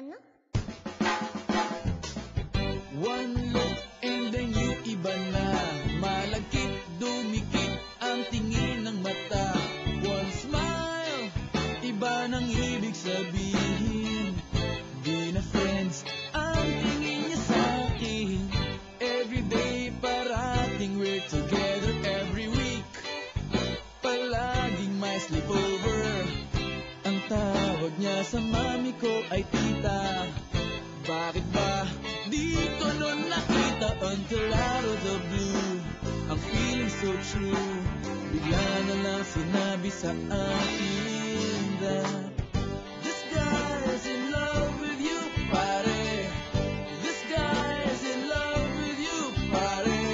Ano? One look and then you iba na. Malagkit, dumikit ang tingin ng mata. One smile, iba nang ibig sabihin. Di na friends ang tingin niya sa'kin. Everyday parating we're together every week. Palaging may sleepover. Ang tawag niya sa mami ko ay tita. Bakit ba di ko nun nakita until out of the blue? Ang feeling so true, bigla na lang sinabi sa akin that this guy's in love with you, pare. This guy's in love with you, pare.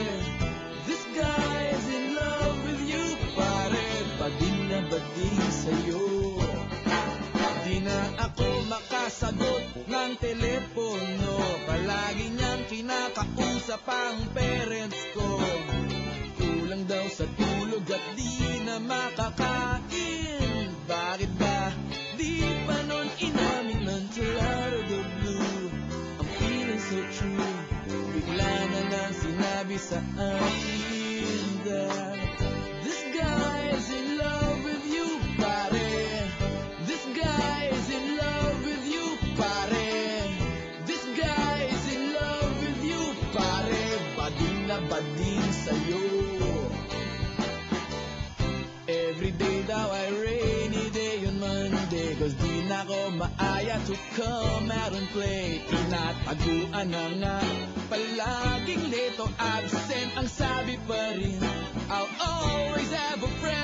This guy's in love with you, pare. Bading na bading sa'yo. Di na ako makasagot ng telepono. Palagi niyang kinakausap ang parents ko. Kulang daw sa tulog at di na makakain. Bakit ba di pa nun inamin until out of the blue? I'm feeling so true, bigla na lang sinabi sa akin that this guy's in love with you, pare. This guy's in love with you, pare. This guy's in love with you, pare. Bading na bading sa'yo. Everyday daw ay rainy day on Monday, cause di na ko maaya to come out and play. Tinataguan na nga, palaging late o absent. Ang sabi pa rin, I'll always have a friend.